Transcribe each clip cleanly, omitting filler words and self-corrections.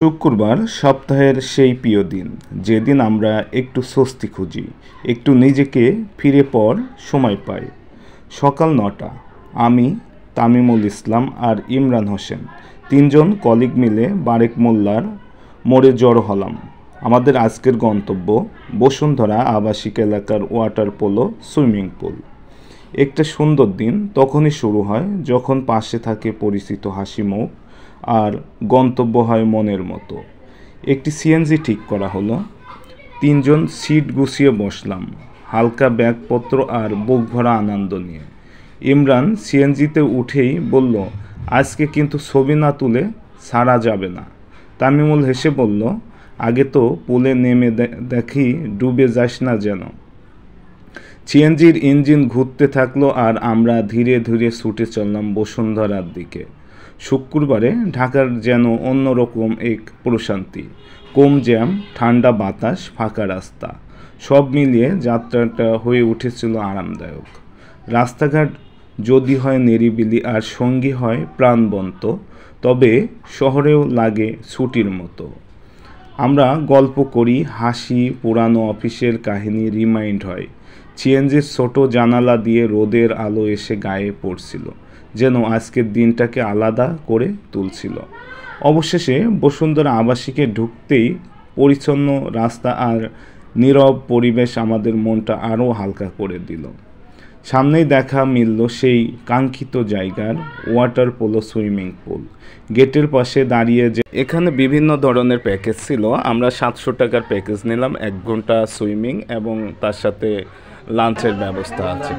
শুক্রবার সপ্তাহের সেই প্রিয় দিন, যেদিন আমরা একটু স্বস্তি খুঁজি, একটু নিজেকে ফিরে পাওয়ার সময় পাই। সকাল ৯টা। আমি, তামিমুল ইসলাম আর ইমরান হোসেন তিনজন কলিগ মিলে বারেক মোল্লার মোড়ে জড়ো হলাম। আমাদের আজকের গন্তব্য বসুন্ধরা আবাসিক এলাকার ওয়াটার পোলো সুইমিং পুল। একটা সুন্দর দিন তখনই শুরু হয় যখন পাশে থাকে পরিচিত হাসি মুখ আর গন্তব্য হয় মনের মতো। একটি সিএনজি ঠিক করা হলো। তিনজন সিট গুছিয়ে বসলাম, হালকা ব্যাগপত্র আর বুক ভরা আনন্দ নিয়ে। ইমরান সিএনজিতে উঠেই বলল, আজকে কিন্তু ছবি না তুলে ছাড়া যাবে না। তামিমুল হেসে বলল, আগে তো পুলে নেমে দেখি ডুবে যাস না যেন। সিএনজির ইঞ্জিন ঘুরতে থাকলো আর আমরা ধীরে ধীরে ছুটে চললাম বসুন্ধরার দিকে। শুক্রবারে ঢাকার যেন অন্যরকম এক প্রশান্তি। কম জ্যাম, ঠান্ডা বাতাস, ফাঁকা রাস্তা, সব মিলিয়ে যাত্রাটা হয়ে উঠেছিল আরামদায়ক। রাস্তাঘাট যদি হয় নিরিবিলি আর সঙ্গী হয় প্রাণবন্ত, তবে শহরেও লাগে ছুটির মতো। আমরা গল্প করি, হাসি, পুরানো অফিসের কাহিনী রিমাইন্ড হয়। সিএনজির ছোট জানালা দিয়ে রোদের আলো এসে গায়ে পড়ছিল, যেন আজকের দিনটাকে আলাদা করে তুলছিল। অবশেষে বসুন্ধরা আবাসিকে ঢুকতেই পরিচ্ছন্ন রাস্তা আর নীরব পরিবেশ আমাদের মনটা আরও হালকা করে দিল। সামনেই দেখা মিলল সেই কাঙ্ক্ষিত জায়গার ওয়াটার পোলো সুইমিং পুল। গেটের পাশে দাঁড়িয়ে যে এখানে বিভিন্ন ধরনের প্যাকেজ ছিল। আমরা 700 টাকার প্যাকেজ নিলাম, 1 ঘন্টা সুইমিং এবং তার সাথে লাঞ্চের ব্যবস্থা আছে।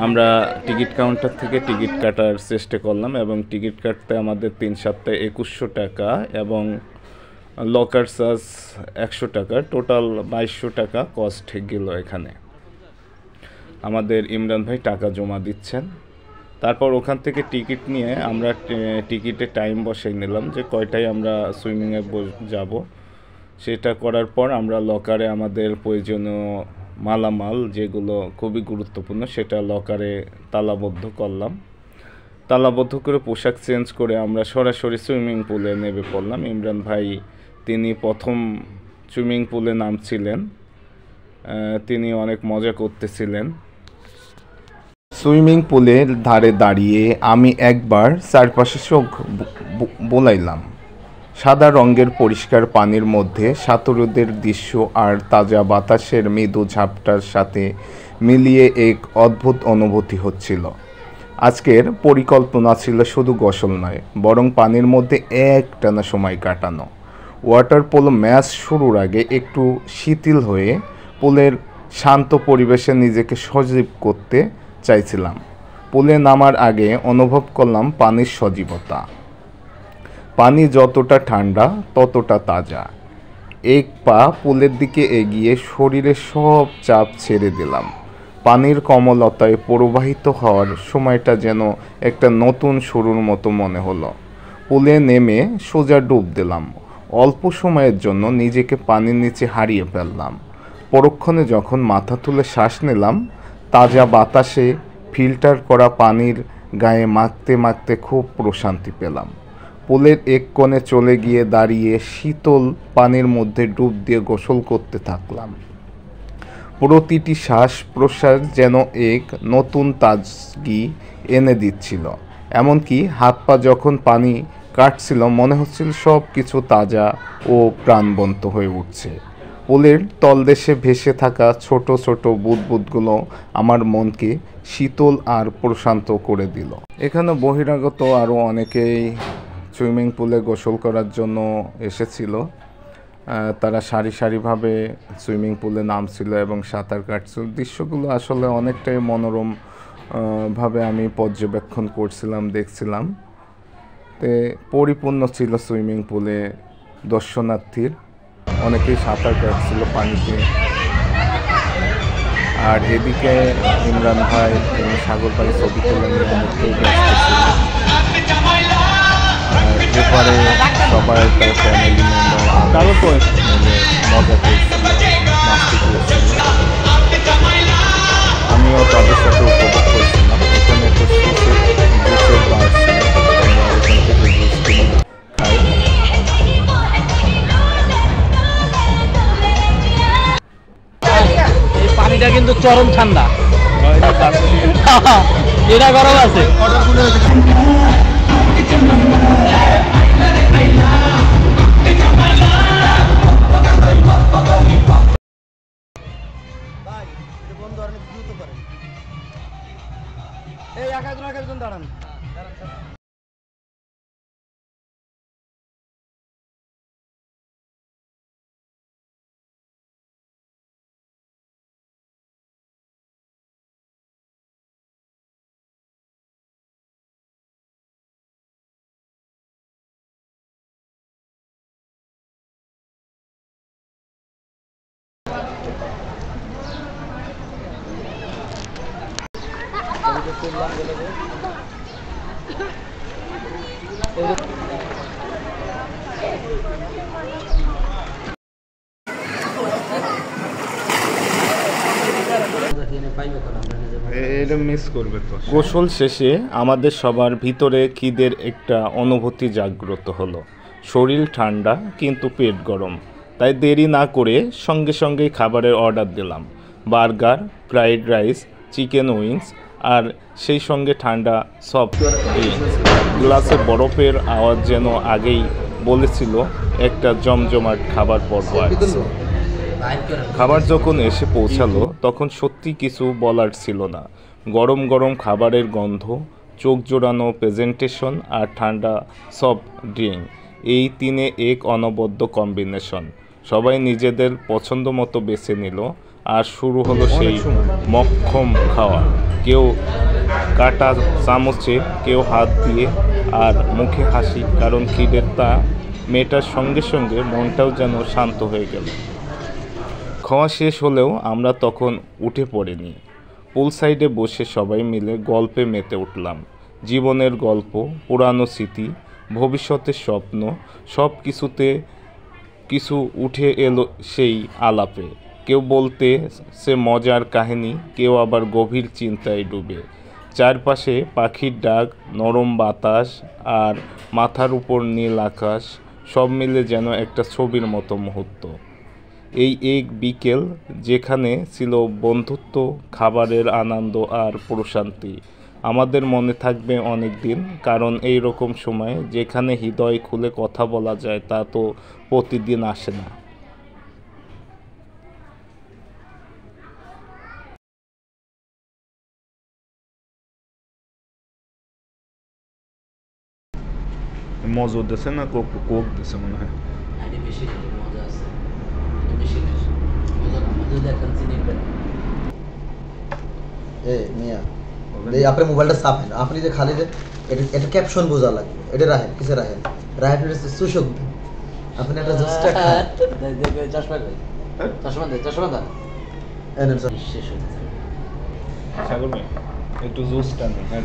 আমরা টিকিট কাউন্টার থেকে টিকিট কাটার চেষ্টা করলাম এবং টিকিট কাটতে আমাদের 3 সপ্তাহে 2100 টাকা এবং লকার চার্জ 100 টাকা, টোটাল 2200 টাকা কস্ট গেল। এখানে আমাদের ইমরান ভাই টাকা জমা দিচ্ছেন। তারপর ওখান থেকে টিকিট নিয়ে আমরা টিকিটে টাইম বসাই নিলাম যে কয়টায় আমরা সুইমিংয়ে যাব। সেটা করার পর আমরা লকারে আমাদের প্রয়োজনীয় মালামাল যেগুলো খুবই গুরুত্বপূর্ণ সেটা লকারে তালাবদ্ধ করলাম। তালাবদ্ধ করে পোশাক চেঞ্জ করে আমরা সরাসরি সুইমিং পুলে নেমে পড়লাম। ইমরান ভাই তিনি প্রথম সুইমিং পুলে নামছিলেন, তিনি অনেক মজা করতেছিলেন। সুইমিং পুলের ধারে দাঁড়িয়ে আমি একবার চারপাশে চোখ বোলাইলাম। সাদা রঙের পরিষ্কার পানির মধ্যে সাঁতারুদের দৃশ্য আর তাজা বাতাসের মৃদু ঝাপটার সাথে মিলিয়ে এক অদ্ভুত অনুভূতি হচ্ছিল। আজকের পরিকল্পনা ছিল শুধু গোসল নয়, বরং পানির মধ্যে একটানা সময় কাটানো। ওয়াটার পোলো ম্যাচ শুরুর আগে একটু শিথিল হয়ে পুলের শান্ত পরিবেশে নিজেকে সজীব করতে চাইছিলাম। পুলে নামার আগে অনুভব করলাম পানির সজীবতা। পানি যতটা ঠান্ডা ততটা তাজা। এক পা পুলের দিকে এগিয়ে শরীরের সব চাপ ছেড়ে দিলাম। পানির কমলতায় প্রবাহিত হওয়ার সময়টা যেন একটা নতুন শুরুর মতো মনে হলো। পুলে নেমে সোজা ডুব দিলাম। অল্প সময়ের জন্য নিজেকে পানির নিচে হারিয়ে ফেললাম। পরক্ষণে যখন মাথা তুলে শ্বাস নিলাম, তাজা বাতাসে ফিল্টার করা পানির গায়ে মাখতে মাখতে খুব প্রশান্তি পেলাম। পুলের এক কোণে চলে গিয়ে দাঁড়িয়ে শীতল পানির মধ্যে ডুব দিয়ে গোসল করতে থাকলাম। প্রতিটি শ্বাস প্রশ্বাস যেন এক নতুন তাজগি এনে দিচ্ছিল। এমনকি হাত পা যখন পানি কাটছিল মনে হচ্ছিল সব কিছু তাজা ও প্রাণবন্ত হয়ে উঠছে। পুলের তলদেশে ভেসে থাকা ছোট ছোট বুদবুদগুলো আমার মনকে শীতল আর প্রশান্ত করে দিল। এখানে বহিরাগত আরও অনেকেই সুইমিং পুলে গোসল করার জন্য এসেছিল। তারা সারি সারিভাবে সুইমিং পুলে নামছিল এবং সাঁতার কাটছিল। দৃশ্যগুলো আসলে অনেকটাই মনোরম ভাবে আমি পর্যবেক্ষণ করছিলাম, দেখছিলাম। পরিপূর্ণ ছিল সুইমিং পুলে দর্শনার্থীর। অনেকেই সাঁতার কাটছিল পানিতে। আর এদিকে ইমরান ভাই এবং সাগর ভাই ছবি তুলে নিয়ে অনেকটাই ব্যস্ত ছিল। আর এপারে সবাই তার ফ্যামিলি মেম্বার মজা করছিল, নাচতে করেছিল। আমিও তাদের সাথে উপভোগ করছিলাম। এখানে একটা জুসের বার ছিল, আমরা ওখান থেকে জুস কিনে খাই। চরম ঠান্ডা। এটা গরম আছে। এই একজন দাঁড়ান। গোসল শেষে আমাদের সবার ভিতরে খিদের একটা অনুভূতি জাগ্রত হলো। শরীর ঠান্ডা কিন্তু পেট গরম, তাই দেরি না করে সঙ্গে সঙ্গেই খাবারের অর্ডার দিলাম। Burger, fried rice, chicken wings আর সেই সঙ্গে ঠান্ডা সফট ড্রিঙ্কস। গ্লাসে বরফের আওয়াজ যেন আগেই বলেছিল একটা জমজমাট খাবার পর্ব আছে। খাবার যখন এসে পৌঁছালো তখন সত্যি কিছু বলার ছিল না। গরম গরম খাবারের গন্ধ, চোখ জোড়ানো প্রেজেন্টেশন আর ঠান্ডা সফট ড্রিঙ্ক, এই তিনে এক অনবদ্য কম্বিনেশন। সবাই নিজেদের পছন্দ মতো বেছে নিল আর শুরু হলো সেই মক্ষম খাওয়া। কেউ কাটা চামচে, কেউ হাত দিয়ে, আর মুখে হাসি, কারণ খিদের তা মেয়েটার সঙ্গে সঙ্গে মনটাও যেন শান্ত হয়ে গেল। খাওয়া শেষ হলেও আমরা তখন উঠে পড়িনি। পুল সাইডে বসে সবাই মিলে গল্পে মেতে উঠলাম। জীবনের গল্প, পুরানো স্মৃতি, ভবিষ্যতের স্বপ্ন, সব কিছুতে কিছু উঠে এলো সেই আলাপে। কেউ বলতে সে মজার কাহিনী, কেউ আবার গভীর চিন্তায় ডুবে। চারপাশে পাখির ডাক, নরম বাতাস আর মাথার উপর নীল আকাশ, সব মিলে যেন একটা ছবির মতো মুহূর্ত। এই এক বিকেল যেখানে ছিল বন্ধুত্ব, খাবারের আনন্দ আর প্রশান্তি, আমাদের মনে থাকবে অনেক দিন। কারণ এই রকম সময় যেখানে হৃদয় খুলে কথা বলা যায় তা তো প্রতিদিন আসে না। মজা দিছে না কোক দিছে মনে হয়। আপনার মোবাইলটা সাফ হয় না, আপনি যে খালি যে এটা ক্যাপশন বোঝা লাগবে, এটা রাখেন, কিসে রাখেন সুযোগ আপনি একটা একটু জুসটা নেই, হ্যাঁ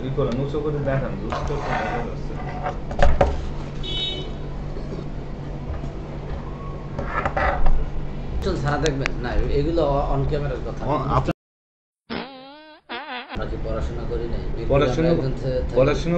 ই করেন, উঁচু করে দেখান জুসটা দেখা যাচ্ছে। ছাড়া দেখবেন না, এগুলো অন ক্যামেরার কথা। পড়াশোনা করি নাই, পড়াশোনা